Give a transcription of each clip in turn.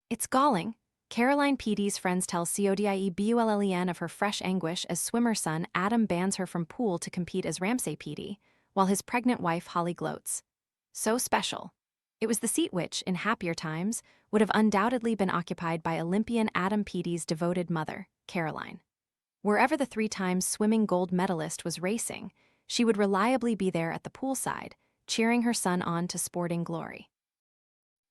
It's galling. Caroline Peaty's friends tell CODIE BULLEN of her fresh anguish as swimmer son Adam bans her from pool to compete as Ramsay-Peaty, while his pregnant wife Holly gloats. So special. It was the seat which, in happier times, would have undoubtedly been occupied by Olympian Adam Peaty's devoted mother, Caroline. Wherever the three-time swimming gold medalist was racing, she would reliably be there at the poolside, cheering her son on to sporting glory.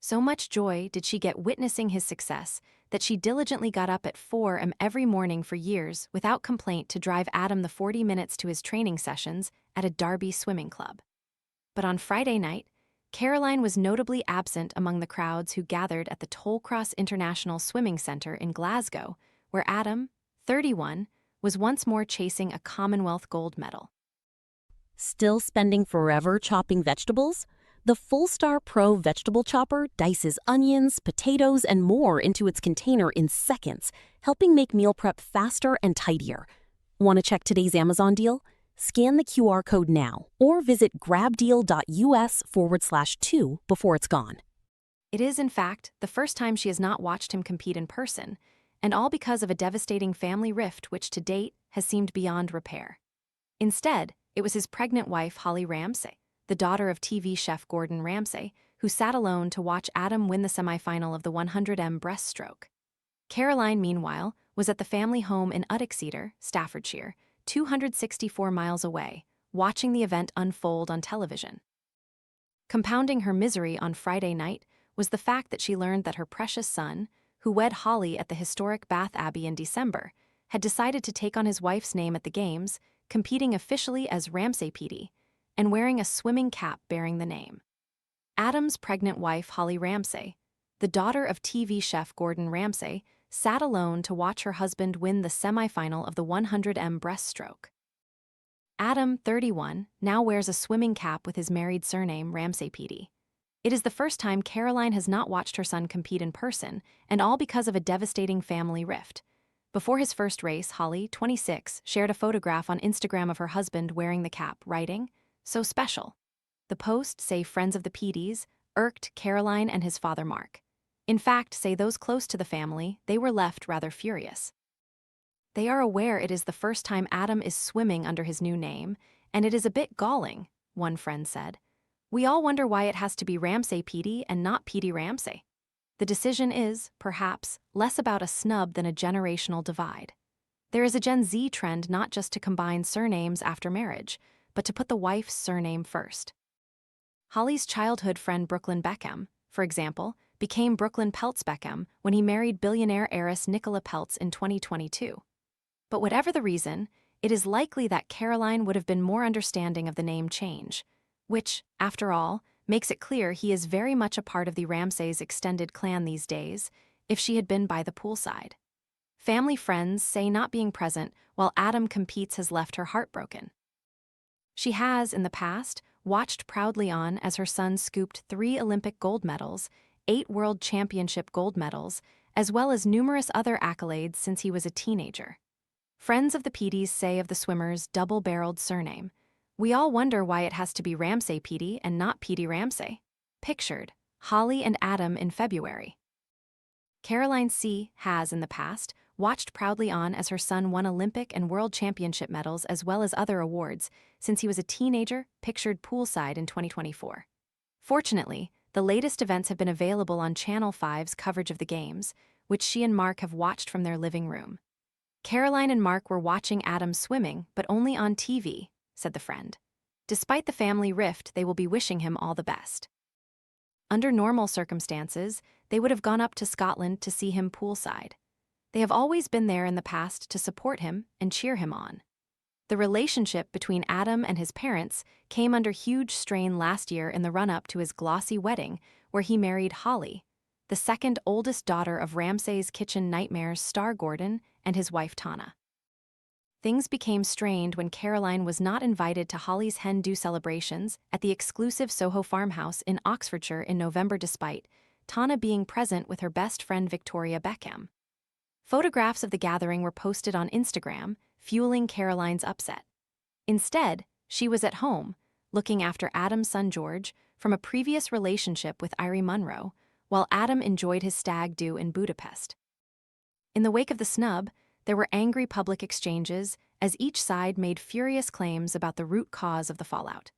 So much joy did she get witnessing his success that she diligently got up at 4 a.m. every morning for years without complaint to drive Adam the 40 minutes to his training sessions at a Derby swimming club. But on Friday night, Caroline was notably absent among the crowds who gathered at the Tollcross International Swimming Centre in Glasgow, where Adam, 31, was once more chasing a Commonwealth gold medal. Still spending forever chopping vegetables? The Full-Star Pro vegetable chopper dices onions, potatoes, and more into its container in seconds, helping make meal prep faster and tidier. Want to check today's Amazon deal? Scan the QR code now or visit grabdeal.us/2 before it's gone. It is, in fact, the first time she has not watched him compete in person, and all because of a devastating family rift which to date has seemed beyond repair. Instead, it was his pregnant wife, Holly Ramsay, the daughter of TV chef Gordon Ramsay, who sat alone to watch Adam win the semifinal of the 100m breaststroke. Caroline, meanwhile, was at the family home in Uddickseter, Staffordshire, 264 miles away, watching the event unfold on television. Compounding her misery on Friday night was the fact that she learned that her precious son, who wed Holly at the historic Bath Abbey in December, had decided to take on his wife's name at the Games, competing officially as Ramsay-Peaty, and wearing a swimming cap bearing the name. Adam's pregnant wife, Holly Ramsay, the daughter of TV chef Gordon Ramsay, sat alone to watch her husband win the semifinal of the 100m breaststroke. Adam, 31, now wears a swimming cap with his married surname, Ramsay-Peaty. It is the first time Caroline has not watched her son compete in person, and all because of a devastating family rift. Before his first race, Holly, 26, shared a photograph on Instagram of her husband wearing the cap, writing, "So special." The post, say friends of the Peatys, irked Caroline and his father Mark. In fact, say those close to the family, they were left rather furious. They are aware it is the first time Adam is swimming under his new name, and it is a bit galling, one friend said. We all wonder why it has to be Ramsay-Peaty and not Peaty Ramsay. The decision is, perhaps, less about a snub than a generational divide. There is a Gen Z trend not just to combine surnames after marriage, but to put the wife's surname first. Holly's childhood friend Brooklyn Beckham, for example, became Brooklyn Peltz Beckham when he married billionaire heiress Nicola Peltz in 2022. But whatever the reason, it is likely that Caroline would have been more understanding of the name change, which, after all, makes it clear he is very much a part of the Ramsays' extended clan these days, if she had been by the poolside. Family friends say not being present while Adam competes has left her heartbroken. She has, in the past, watched proudly on as her son scooped 3 Olympic gold medals, 8 World Championship gold medals, as well as numerous other accolades since he was a teenager. Friends of the Peatys say of the swimmer's double-barreled surname, "We all wonder why it has to be Ramsay-Peaty and not Peaty Ramsay." Pictured, Holly and Adam in February. Caroline C. has, in the past, watched proudly on as her son won Olympic and World Championship medals as well as other awards since he was a teenager, pictured poolside in 2024. Fortunately, the latest events have been available on Channel 5's coverage of the Games, which she and Mark have watched from their living room. Caroline and Mark were watching Adam swimming, but only on TV, said the friend. Despite the family rift, they will be wishing him all the best. Under normal circumstances, they would have gone up to Scotland to see him poolside. They have always been there in the past to support him and cheer him on. The relationship between Adam and his parents came under huge strain last year in the run-up to his glossy wedding, where he married Holly, the second oldest daughter of Ramsay's kitchen nightmares star Gordon and his wife Tana. Things became strained when Caroline was not invited to Holly's hen-do celebrations at the exclusive Soho farmhouse in Oxfordshire in November despite Tana being present with her best friend Victoria Beckham. Photographs of the gathering were posted on Instagram, fueling Caroline's upset. Instead, she was at home, looking after Adam's son George from a previous relationship with Irie Munro, while Adam enjoyed his stag do in Budapest. In the wake of the snub, there were angry public exchanges as each side made furious claims about the root cause of the fallout.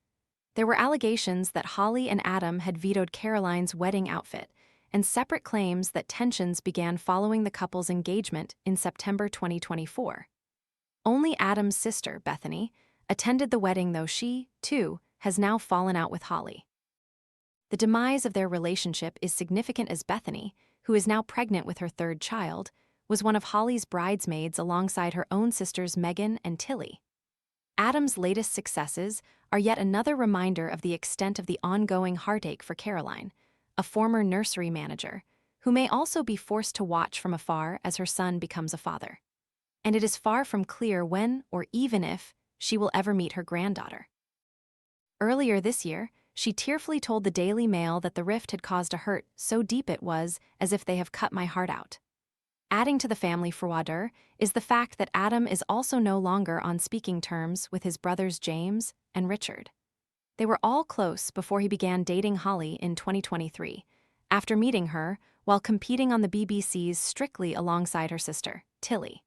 There were allegations that Holly and Adam had vetoed Caroline's wedding outfit, and separate claims that tensions began following the couple's engagement in September 2024. Only Adam's sister, Bethany, attended the wedding, though she, too, has now fallen out with Holly. The demise of their relationship is significant as Bethany, who is now pregnant with her third child, was one of Holly's bridesmaids alongside her own sisters Megan and Tilly. Adam's latest successes are yet another reminder of the extent of the ongoing heartache for Caroline, a former nursery manager, who may also be forced to watch from afar as her son becomes a father. And it is far from clear when, or even if, she will ever meet her granddaughter. Earlier this year, she tearfully told the Daily Mail that the rift had caused a hurt so deep it was as if they have cut my heart out. Adding to the family froideur is the fact that Adam is also no longer on speaking terms with his brothers James and Richard. They were all close before he began dating Holly in 2023, after meeting her while competing on the BBC's Strictly alongside her sister, Tilly.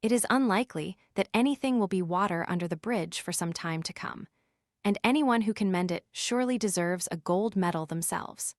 It is unlikely that anything will be water under the bridge for some time to come, and anyone who can mend it surely deserves a gold medal themselves.